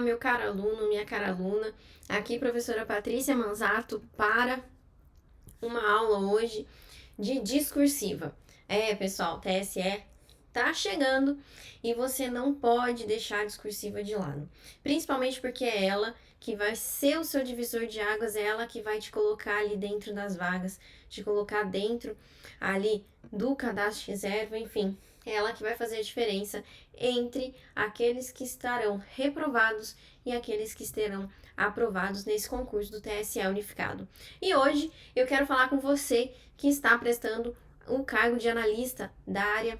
Olá, meu caro aluno, minha cara aluna. Aqui, professora Patrícia Manzato, para uma aula hoje de discursiva. Pessoal, TSE tá chegando e você não pode deixar a discursiva de lado. Principalmente porque é ela que vai ser o seu divisor de águas, é ela que vai te colocar ali dentro das vagas, te colocar dentro ali do cadastro de reserva, enfim. É ela que vai fazer a diferença entre aqueles que estarão reprovados e aqueles que estarão aprovados nesse concurso do TSE unificado. E hoje eu quero falar com você que está prestando o cargo de analista da área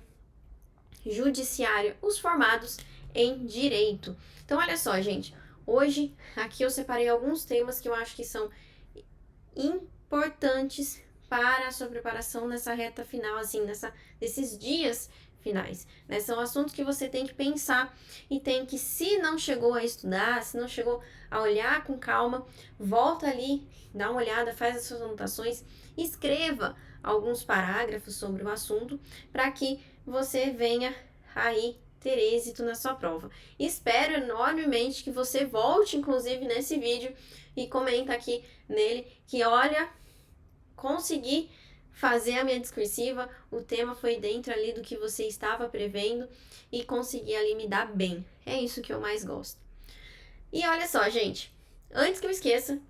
judiciária, os formados em direito. Então, olha só, gente, hoje aqui eu separei alguns temas que eu acho que são importantes para a sua preparação nessa reta final, assim, nesses dias finais, né? São assuntos que você tem que pensar e tem que, se não chegou a estudar, se não chegou a olhar com calma, volta ali, dá uma olhada, faz as suas anotações, escreva alguns parágrafos sobre o assunto para que você venha aí ter êxito na sua prova. Espero enormemente que você volte, inclusive, nesse vídeo e comenta aqui nele que, olha, consegui fazer a minha discursiva, o tema foi dentro ali do que você estava prevendo e consegui ali me dar bem. É isso que eu mais gosto. E olha só, gente, antes que eu esqueça,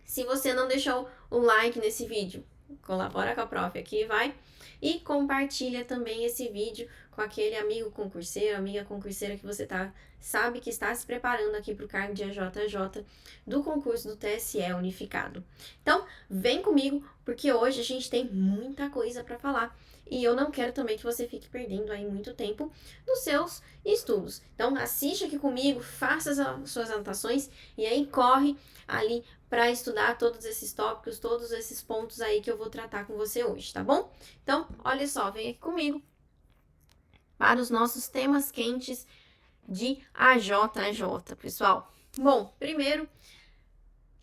se você não deixou o like nesse vídeo, colabora com a prof aqui, vai, e compartilha também esse vídeo com aquele amigo concurseiro, amiga concurseira que você sabe que está se preparando aqui para o cargo de AJJ do concurso do TSE unificado. Então, vem comigo, porque hoje a gente tem muita coisa para falar. E eu não quero também que você fique perdendo aí muito tempo nos seus estudos. Então, assiste aqui comigo, faça as suas anotações e aí corre ali para estudar todos esses tópicos, todos esses pontos aí que eu vou tratar com você hoje, tá bom? Então, olha só, vem aqui comigo para os nossos temas quentes de AJJ, pessoal. Bom, primeiro,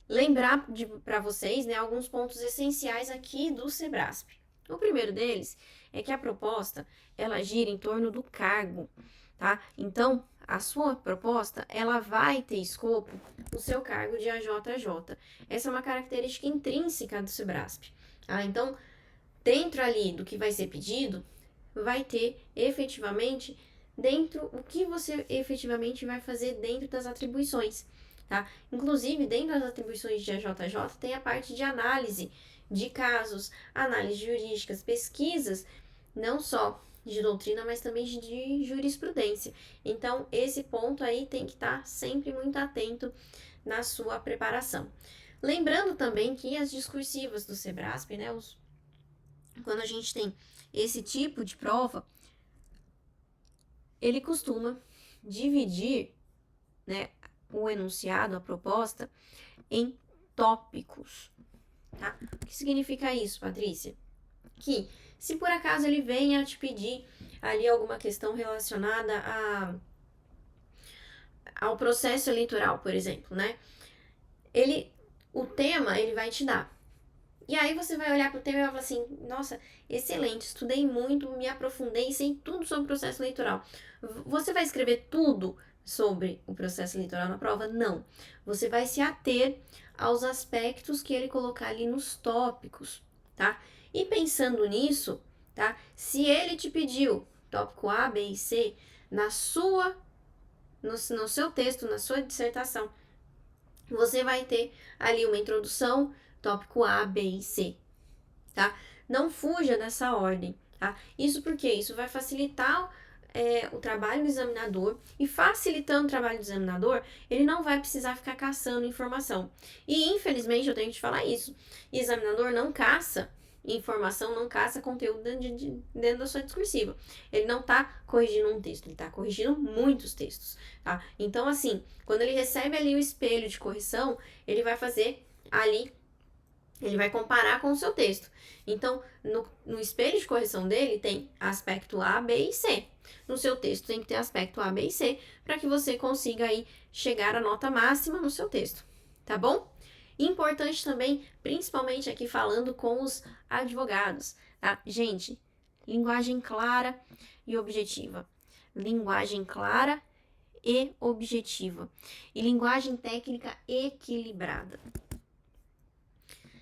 lembrar para vocês, né, alguns pontos essenciais aqui do Sebrasp. O primeiro deles é que a proposta, ela gira em torno do cargo, tá? Então, a sua proposta, ela vai ter escopo no seu cargo de AJJ. Essa é uma característica intrínseca do Sebrasp. Tá? Então, dentro ali do que vai ser pedido, vai ter efetivamente dentro o que você efetivamente vai fazer dentro das atribuições, tá? Inclusive, dentro das atribuições de AJJ tem a parte de análise de casos, análise jurídicas, pesquisas, não só de doutrina, mas também de jurisprudência. Então, esse ponto aí tem que estar sempre muito atento na sua preparação. Lembrando também que as discursivas do Sebrasp, né, quando a gente tem esse tipo de prova, ele costuma dividir, né, o enunciado, a proposta, em tópicos. Tá? O que significa isso, Patrícia? Que se por acaso ele venha te pedir ali alguma questão relacionada ao processo eleitoral, por exemplo, né? O tema ele vai te dar. E aí você vai olhar para o tema e vai falar assim, nossa, excelente, estudei muito, me aprofundei, sei tudo sobre o processo eleitoral. Você vai escrever tudo sobre o processo eleitoral na prova? Não. Você vai se ater aos aspectos que ele colocar ali nos tópicos, tá? E pensando nisso, tá? Se ele te pediu tópico A, B e C no seu texto, na sua dissertação, você vai ter ali uma introdução, tópico A, B e C, tá? Não fuja dessa ordem, tá? Isso porque isso vai facilitar o trabalho do examinador e facilitando o trabalho do examinador, ele não vai precisar ficar caçando informação. E infelizmente eu tenho que te falar isso, examinador não caça informação, não caça conteúdo dentro da sua discursiva. Ele não tá corrigindo um texto, ele tá corrigindo muitos textos, tá? Então, assim, quando ele recebe ali o espelho de correção, ele vai fazer ali, ele vai comparar com o seu texto. Então, no espelho de correção dele tem aspecto A, B e C. No seu texto tem que ter aspecto A, B e C, para que você consiga aí chegar à nota máxima no seu texto, tá bom? Importante também, principalmente aqui falando com os advogados, tá? Gente, linguagem clara e objetiva. Linguagem clara e objetiva. E linguagem técnica equilibrada.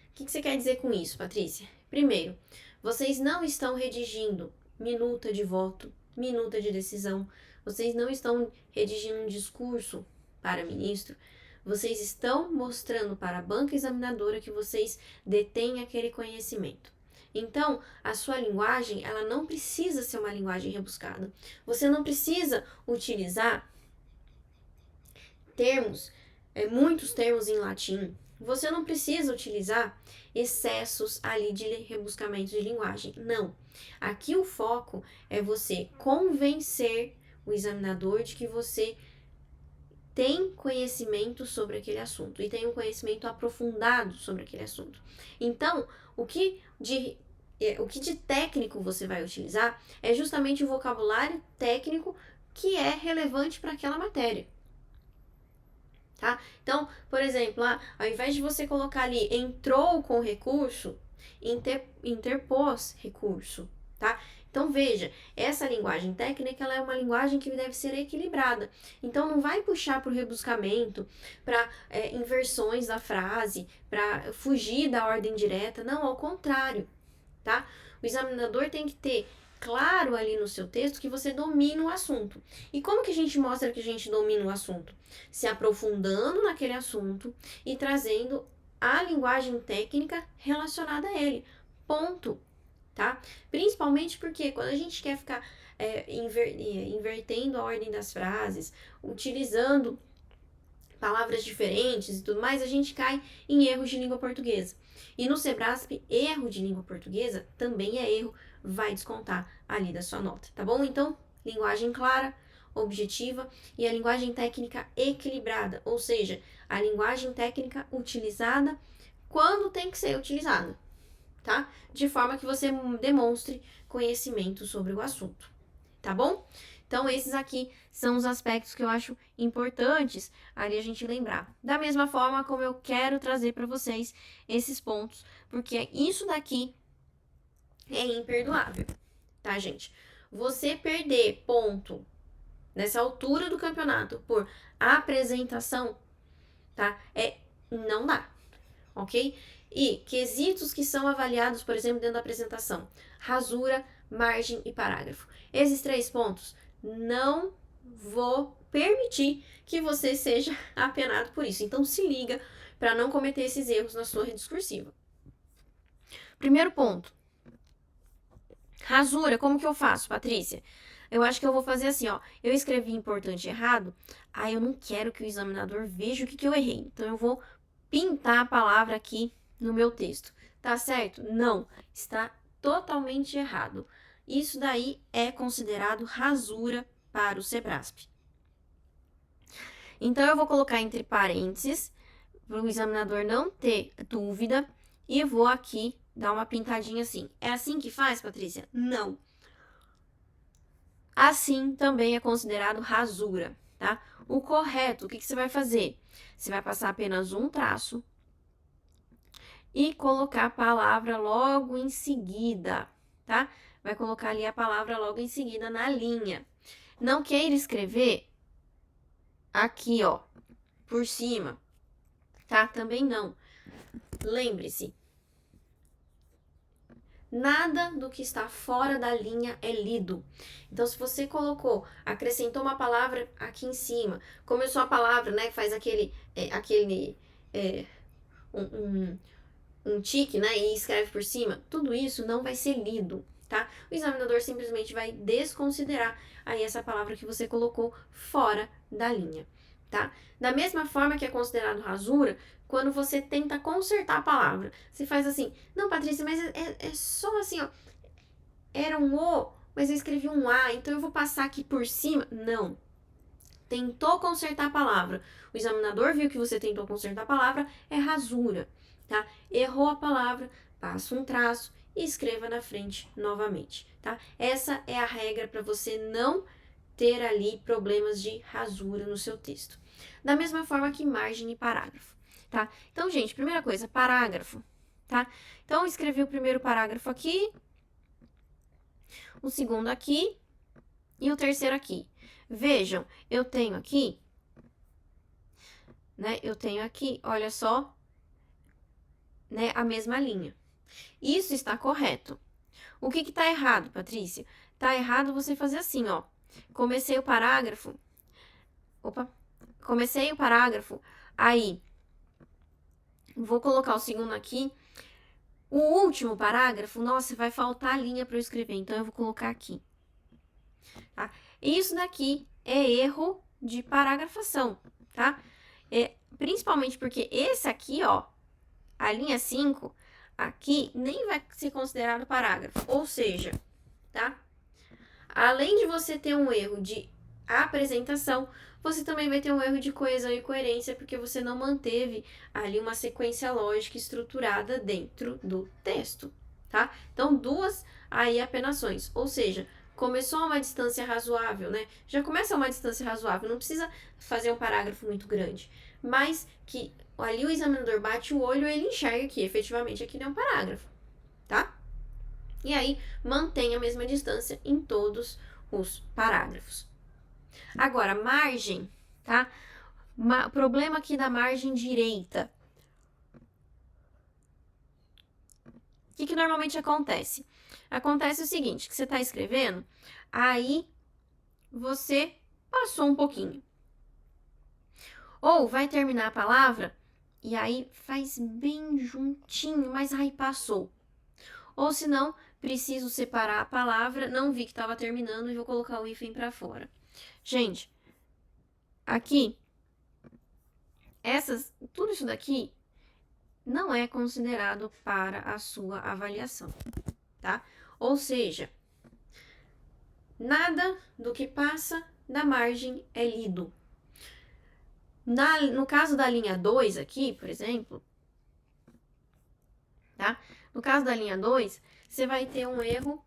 O que você quer dizer com isso, Patrícia? Primeiro, vocês não estão redigindo minuta de voto, minuta de decisão, vocês não estão redigindo um discurso para ministro, vocês estão mostrando para a banca examinadora que vocês detêm aquele conhecimento. Então, a sua linguagem, ela não precisa ser uma linguagem rebuscada. Você não precisa utilizar termos, muitos termos em latim. Você não precisa utilizar excessos ali de rebuscamento de linguagem. Não. Aqui o foco é você convencer o examinador de que você tem conhecimento sobre aquele assunto e tem um conhecimento aprofundado sobre aquele assunto. Então, o que de técnico você vai utilizar é justamente o vocabulário técnico que é relevante para aquela matéria. Tá? Então, por exemplo, ao invés de você colocar ali entrou com recurso, interpôs recurso, tá? Então, veja, essa linguagem técnica, ela é uma linguagem que deve ser equilibrada. Então, não vai puxar para o rebuscamento, para inversões da frase, para fugir da ordem direta. Não, ao contrário, tá? O examinador tem que ter claro ali no seu texto que você domina o assunto. E como que a gente mostra que a gente domina o assunto? Se aprofundando naquele assunto e trazendo a linguagem técnica relacionada a ele. Ponto. Tá? Principalmente porque quando a gente quer ficar invertendo a ordem das frases, utilizando palavras diferentes e tudo mais, a gente cai em erros de língua portuguesa. E no Sebrasp, erro de língua portuguesa também é erro, vai descontar ali da sua nota, tá bom? Então, linguagem clara, objetiva e a linguagem técnica equilibrada, ou seja, a linguagem técnica utilizada quando tem que ser utilizada, tá? De forma que você demonstre conhecimento sobre o assunto, tá bom? Então, esses aqui são os aspectos que eu acho importantes ali a gente lembrar. Da mesma forma como eu quero trazer para vocês esses pontos, porque isso daqui é imperdoável, tá, gente? Você perder ponto nessa altura do campeonato por apresentação, tá? Não dá, ok? E quesitos que são avaliados, por exemplo, dentro da apresentação: rasura, margem e parágrafo. Esses 3 pontos, não vou permitir que você seja apenado por isso. Então, se liga para não cometer esses erros na sua discursiva. Primeiro ponto. Rasura, como que eu faço, Patrícia? Eu acho que eu vou fazer assim, ó. Eu escrevi importante e errado, aí eu não quero que o examinador veja o que eu errei. Então, eu vou pintar a palavra aqui no meu texto. Tá certo? Não. Está totalmente errado. Isso daí é considerado rasura para o Sebrasp. Então, eu vou colocar entre parênteses, para o examinador não ter dúvida, e vou aqui dar uma pintadinha assim. É assim que faz, Patrícia? Não. Assim também é considerado rasura, tá? O correto, o que você vai fazer? Você vai passar apenas um traço e colocar a palavra logo em seguida, tá? Vai colocar ali a palavra logo em seguida na linha. Não queira escrever aqui, ó, por cima, tá? Também não. Lembre-se, nada do que está fora da linha é lido. Então, se você acrescentou uma palavra aqui em cima, começou a palavra, né, faz um tique, né, e escreve por cima, tudo isso não vai ser lido, tá? O examinador simplesmente vai desconsiderar aí essa palavra que você colocou fora da linha, tá? Da mesma forma que é considerado rasura, quando você tenta consertar a palavra, você faz assim: não, Patrícia, mas é só assim, ó, era um O, mas eu escrevi um A, então eu vou passar aqui por cima. Não. Tentou consertar a palavra, o examinador viu que você tentou consertar a palavra, é rasura, tá? Errou a palavra, passa um traço e escreva na frente novamente, tá? Essa é a regra para você não ter ali problemas de rasura no seu texto. Da mesma forma que margem e parágrafo, tá? Então, gente, primeira coisa, parágrafo, tá? Então, eu escrevi o primeiro parágrafo aqui, o segundo aqui e o terceiro aqui. Vejam, eu tenho aqui, né? Eu tenho aqui, olha só, né? A mesma linha. Isso está correto. O que está errado, Patrícia? Está errado você fazer assim, ó. Comecei o parágrafo. Opa. Comecei o parágrafo. Aí, vou colocar o segundo aqui. O último parágrafo, nossa, vai faltar linha para eu escrever, então eu vou colocar aqui. Tá? Isso daqui é erro de paragrafação, tá? Principalmente porque esse aqui, ó, a linha 5, aqui nem vai ser considerado parágrafo. Ou seja, tá? Além de você ter um erro de apresentação, você também vai ter um erro de coesão e coerência, porque você não manteve ali uma sequência lógica estruturada dentro do texto, tá? Então, duas aí apenações, ou seja, começou a uma distância razoável, né? Já começa a uma distância razoável, não precisa fazer um parágrafo muito grande, mas que ali o examinador bate o olho e ele enxerga que efetivamente aquilo é um parágrafo, tá? E aí, mantém a mesma distância em todos os parágrafos. Agora, margem, tá? Problema aqui da margem direita. O que normalmente acontece? Acontece o seguinte, que você está escrevendo, aí você passou um pouquinho. Ou vai terminar a palavra, e aí faz bem juntinho, mas aí passou. Ou se não, preciso separar a palavra, não vi que estava terminando e vou colocar o hífen para fora. Gente, aqui, tudo isso daqui não é considerado para a sua avaliação, tá? Ou seja, nada do que passa da margem é lido. No caso da linha 2 aqui, por exemplo, tá? No caso da linha 2, você vai ter um erro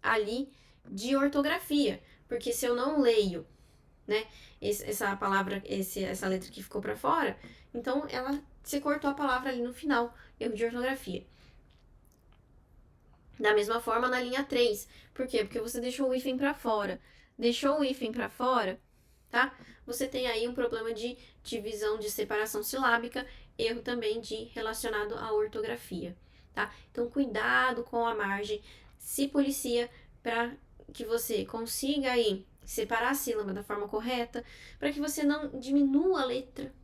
ali de ortografia, porque se eu não leio, né, essa palavra, essa letra que ficou para fora, então você cortou a palavra ali no final, erro de ortografia. Da mesma forma na linha 3, por quê? Porque você deixou o hífen para fora. Deixou o hífen para fora, tá? Você tem aí um problema de divisão de separação silábica, erro também relacionado à ortografia, tá? Então, cuidado com a margem, se policia para que você consiga aí separar a sílaba da forma correta, para que você não diminua a letra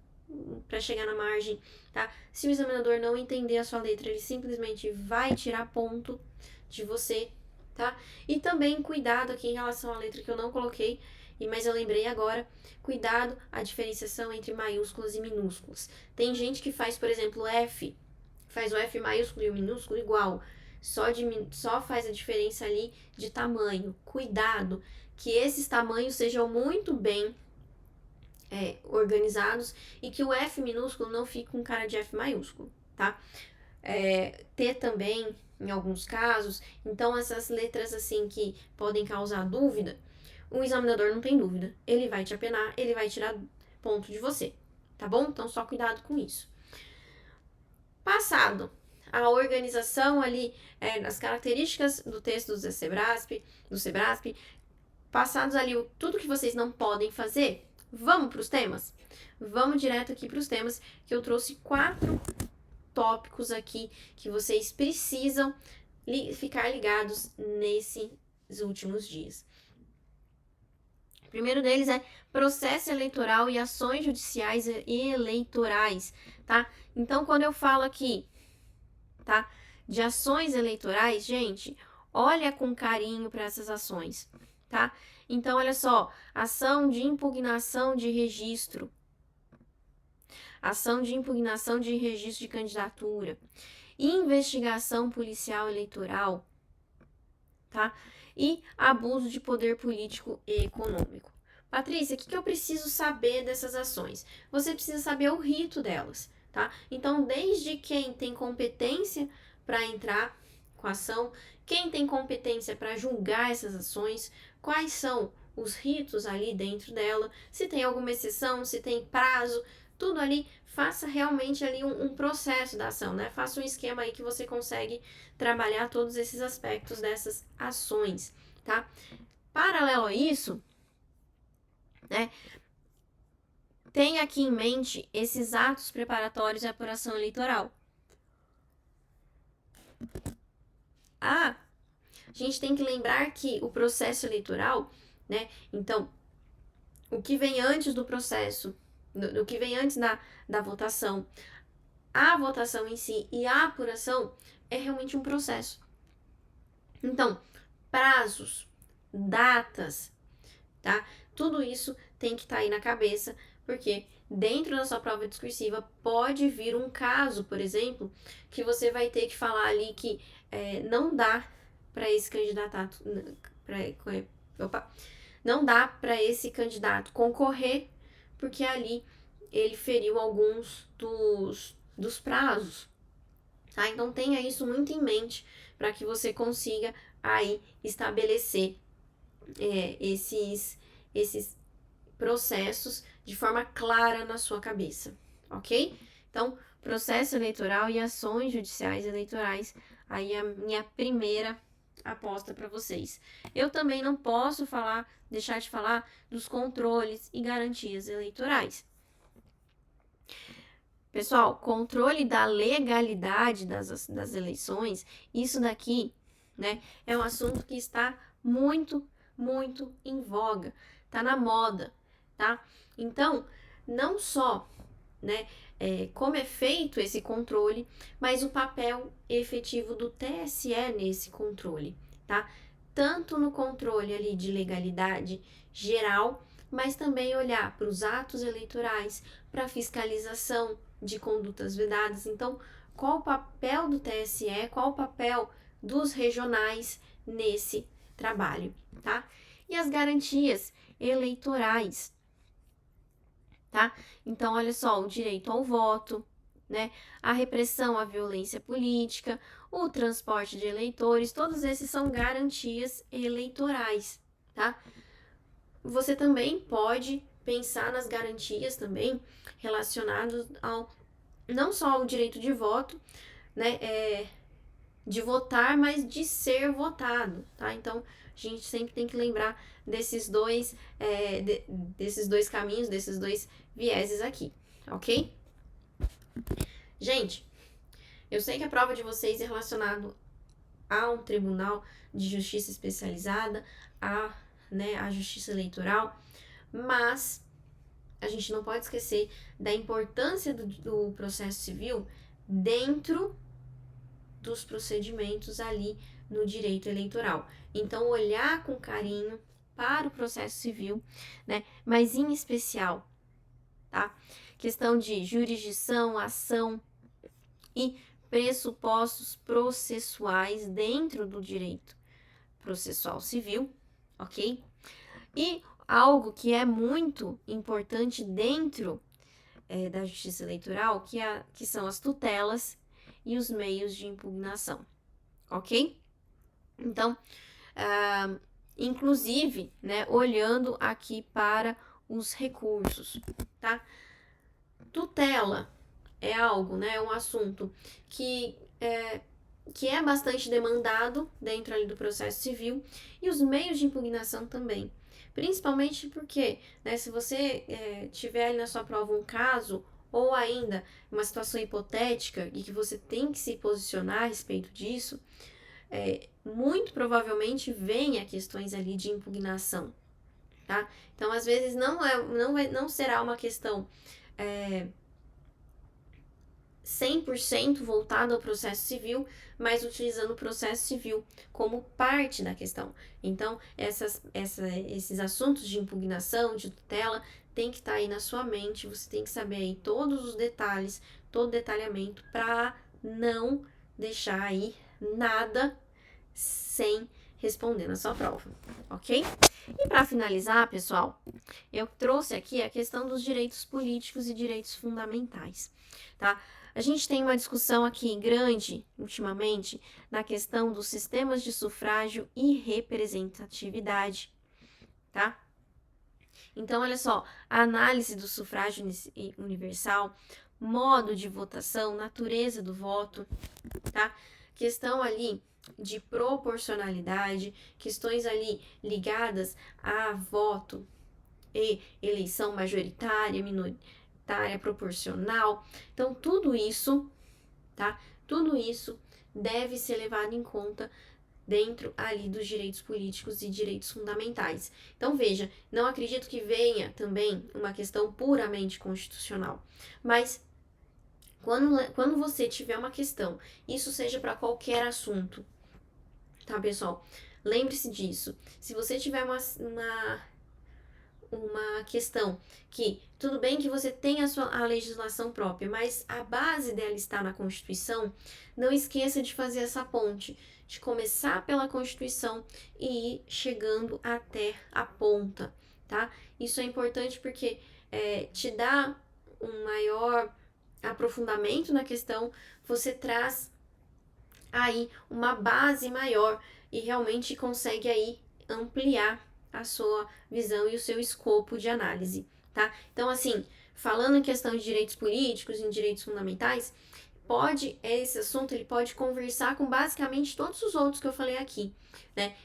para chegar na margem, tá? Se o examinador não entender a sua letra, ele simplesmente vai tirar ponto de você, tá? E também cuidado aqui em relação à letra que eu não coloquei, mas eu lembrei agora, cuidado a diferenciação entre maiúsculas e minúsculas. Tem gente que faz, por exemplo, F, faz o F maiúsculo e o minúsculo igual, só faz a diferença ali de tamanho. Cuidado, que esses tamanhos sejam muito bem organizados e que o F minúsculo não fique com cara de F maiúsculo, tá? T também, em alguns casos. Então, essas letras assim que podem causar dúvida, o examinador não tem dúvida. Ele vai te apenar, ele vai tirar ponto de você, tá bom? Então, só cuidado com isso. Passado a organização ali, as características do texto do Sebrasp, passados ali tudo que vocês não podem fazer, vamos para os temas? Vamos direto aqui para os temas, que eu trouxe 4 tópicos aqui que vocês precisam ficar ligados nesses últimos dias. O primeiro deles é processo eleitoral e ações judiciais e eleitorais, tá? Então, quando eu falo aqui, tá, de ações eleitorais, gente, olha com carinho para essas ações, tá? Então, olha só, ação de impugnação de registro, ação de impugnação de registro de candidatura, investigação policial eleitoral, tá? E abuso de poder político e econômico. Patrícia, o que eu preciso saber dessas ações? Você precisa saber o rito delas, tá? Então, desde quem tem competência para entrar com a ação, quem tem competência para julgar essas ações, quais são os ritos ali dentro dela, se tem alguma exceção, se tem prazo, tudo ali, faça realmente ali um processo da ação, né? Faça um esquema aí que você consegue trabalhar todos esses aspectos dessas ações, tá? Paralelo a isso, né? Tenha aqui em mente esses atos preparatórios à apuração eleitoral. A gente tem que lembrar que o processo eleitoral, né? Então, o que vem antes do processo, o que vem antes da votação, a votação em si e a apuração é realmente um processo. Então, prazos, datas, tá? Tudo isso tem que estar aí na cabeça, porque dentro da sua prova discursiva pode vir um caso, por exemplo, que você vai ter que falar ali que não dá para esse candidato, não dá para esse candidato concorrer, porque ali ele feriu alguns dos prazos, tá? Então tenha isso muito em mente para que você consiga aí estabelecer esses processos de forma clara na sua cabeça, ok? Então, processo eleitoral e ações judiciais eleitorais, aí é a minha primeira aposta para vocês. Eu também não posso deixar de falar dos controles e garantias eleitorais. Pessoal, controle da legalidade das eleições, isso daqui, né, é um assunto que está muito em voga, tá na moda, tá? Então, não só, né, como é feito esse controle, mas o papel efetivo do TSE nesse controle, tá? Tanto no controle ali de legalidade geral, mas também olhar para os atos eleitorais, para a fiscalização de condutas vedadas. Então, qual o papel do TSE, qual o papel dos regionais nesse trabalho, tá? E as garantias eleitorais, tá? Então, olha só, o direito ao voto, né? A repressão à violência política, o transporte de eleitores, todos esses são garantias eleitorais, tá? Você também pode pensar nas garantias também relacionadas ao não só ao direito de voto, né? De votar, mas de ser votado, tá? Então, a gente sempre tem que lembrar desses dois caminhos, desses dois vieses aqui, ok? Gente, eu sei que a prova de vocês é relacionada a um tribunal de justiça especializada, a justiça eleitoral, mas a gente não pode esquecer da importância do processo civil dentro dos procedimentos ali no direito eleitoral. Então, olhar com carinho para o processo civil, né? Mas em especial, tá? Questão de jurisdição, ação e pressupostos processuais dentro do direito processual civil, ok? E algo que é muito importante dentro da justiça eleitoral, que são as tutelas e os meios de impugnação, ok? Então, inclusive, né, olhando aqui para os recursos, tá? Tutela é algo, né, um assunto que é bastante demandado dentro ali do processo civil, e os meios de impugnação também. Principalmente porque, né, se você tiver ali na sua prova um caso, ou ainda uma situação hipotética e que você tem que se posicionar a respeito disso, muito provavelmente venha questões ali de impugnação, tá? Então, às vezes, não será uma questão 100% voltado ao processo civil, mas utilizando o processo civil como parte da questão. Então, esses assuntos de impugnação, de tutela, tem que estar aí na sua mente, você tem que saber aí todos os detalhes, todo o detalhamento, para não deixar aí nada sem responder na sua prova, ok? E para finalizar, pessoal, eu trouxe aqui a questão dos direitos políticos e direitos fundamentais, tá? A gente tem uma discussão aqui grande, ultimamente, na questão dos sistemas de sufrágio e representatividade, tá? Então, olha só, a análise do sufrágio universal, modo de votação, natureza do voto, tá? Questão ali de proporcionalidade, questões ali ligadas a voto eleição majoritária, minoritária, proporcional. Então, tudo isso, tá? Tudo isso deve ser levado em conta dentro ali dos direitos políticos e direitos fundamentais. Então, veja, não acredito que venha também uma questão puramente constitucional, mas quando você tiver uma questão, isso seja para qualquer assunto, tá, pessoal? Lembre-se disso. Se você tiver uma questão que, tudo bem que você tem a legislação própria, mas a base dela está na Constituição, não esqueça de fazer essa ponte, de começar pela Constituição e ir chegando até a ponta, tá? Isso é importante porque te dá um maior aprofundamento na questão, você traz aí uma base maior e realmente consegue aí ampliar a sua visão e o seu escopo de análise, tá? Então, assim, falando em questão de direitos políticos, em direitos fundamentais, esse assunto ele pode conversar com basicamente todos os outros que eu falei aqui, né?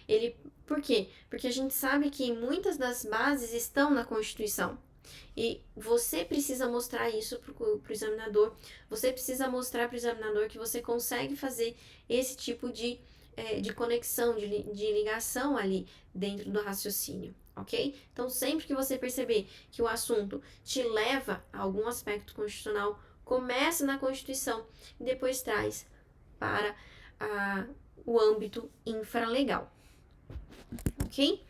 Por quê? Porque a gente sabe que muitas das bases estão na Constituição. E você precisa mostrar isso para o examinador, você precisa mostrar para o examinador que você consegue fazer esse tipo de conexão, de ligação ali dentro do raciocínio, ok? Então, sempre que você perceber que o assunto te leva a algum aspecto constitucional, começa na Constituição e depois traz para o âmbito infralegal, ok?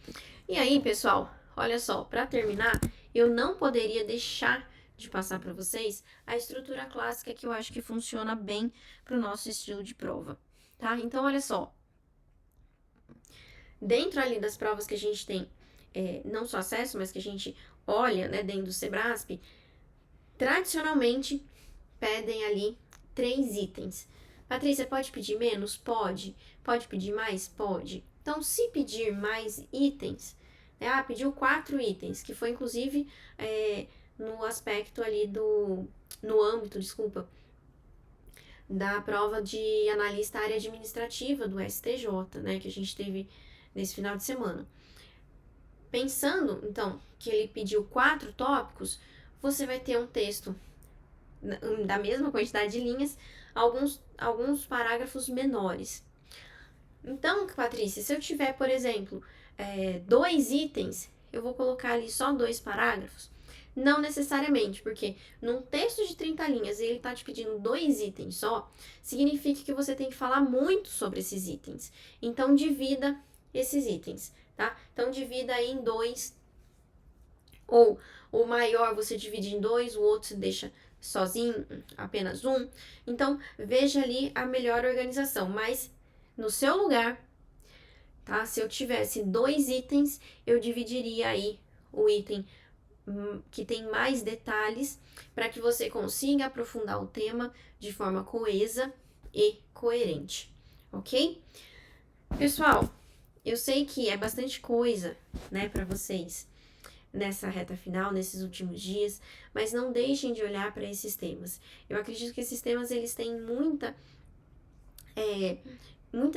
E aí, pessoal, olha só, para terminar, eu não poderia deixar de passar para vocês a estrutura clássica que eu acho que funciona bem para o nosso estilo de prova, tá? Então, olha só, dentro ali das provas que a gente tem, não só acesso, mas que a gente olha, né, dentro do Sebrasp, tradicionalmente pedem ali 3 itens. Patrícia, pode pedir menos? Pode. Pode pedir mais? Pode. Então, se pedir mais itens, né, pediu 4 itens, que foi inclusive no aspecto ali no âmbito, da prova de analista área administrativa do STJ, né, que a gente teve nesse final de semana. Pensando, então, que ele pediu 4 tópicos, você vai ter um texto da mesma quantidade de linhas, alguns parágrafos menores. Então, Patrícia, se eu tiver, por exemplo, 2 itens, eu vou colocar ali só 2 parágrafos? Não necessariamente, porque num texto de 30 linhas e ele está te pedindo 2 itens só, significa que você tem que falar muito sobre esses itens. Então, divida esses itens, tá? Então, divida aí em 2, ou o maior você divide em 2, o outro você deixa sozinho, apenas um. Então, veja ali a melhor organização, mas no seu lugar, tá? Se eu tivesse 2 itens, eu dividiria aí o item que tem mais detalhes para que você consiga aprofundar o tema de forma coesa e coerente, ok? Pessoal, eu sei que é bastante coisa, né, para vocês nessa reta final, nesses últimos dias, mas não deixem de olhar para esses temas. Eu acredito que esses temas eles têm muita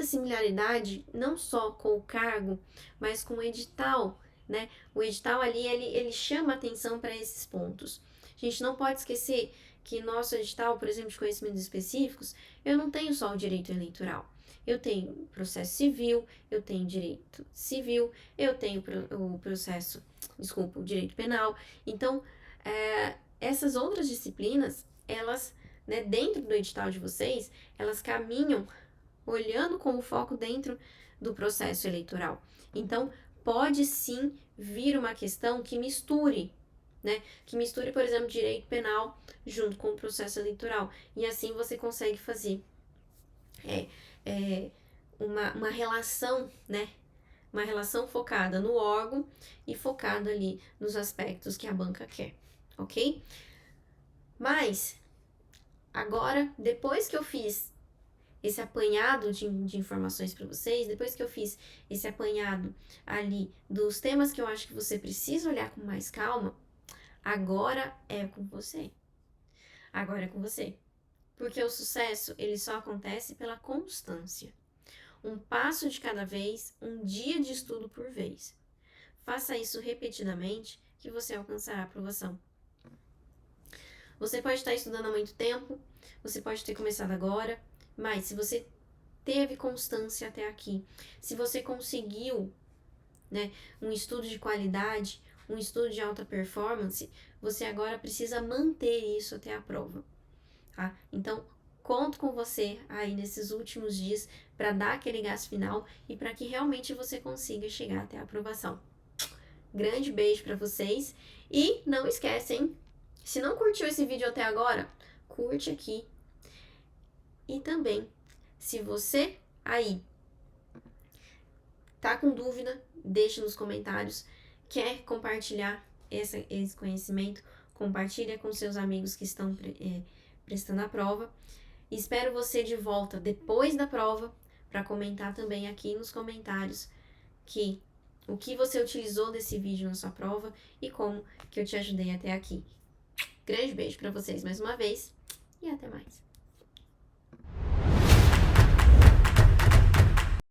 similaridade, não só com o cargo, mas com o edital, né? O edital ali, ele chama atenção para esses pontos. A gente não pode esquecer que nosso edital, por exemplo, de conhecimentos específicos, eu não tenho só o direito eleitoral. Eu tenho processo civil, eu tenho direito civil, eu tenho o direito penal. Então, essas outras disciplinas, elas, né, dentro do edital de vocês, elas caminham olhando com o foco dentro do processo eleitoral. Então, pode sim vir uma questão que misture, né? Que misture, por exemplo, direito penal junto com o processo eleitoral. E assim você consegue fazer uma relação, né? Uma relação focada no órgão e focada ali nos aspectos que a banca quer, ok? Mas, agora, depois que eu fiz esse apanhado de informações para vocês, depois que eu fiz esse apanhado ali dos temas que eu acho que você precisa olhar com mais calma, agora é com você. Agora é com você. Porque o sucesso, ele só acontece pela constância. Um passo de cada vez, um dia de estudo por vez. Faça isso repetidamente, que você alcançará a aprovação. Você pode estar estudando há muito tempo, você pode ter começado agora, mas se você teve constância até aqui, se você conseguiu, né, um estudo de qualidade, um estudo de alta performance, você agora precisa manter isso até a prova, tá? Então, conto com você aí nesses últimos dias para dar aquele gás final e para que realmente você consiga chegar até a aprovação. Grande beijo para vocês e não esquecem, se não curtiu esse vídeo até agora, curte aqui. E também, se você aí tá com dúvida, deixe nos comentários. Quer compartilhar esse conhecimento, compartilha com seus amigos que estão prestando a prova. Espero você de volta depois da prova para comentar também aqui nos comentários o que você utilizou desse vídeo na sua prova e como que eu te ajudei até aqui. Grande beijo para vocês mais uma vez e até mais.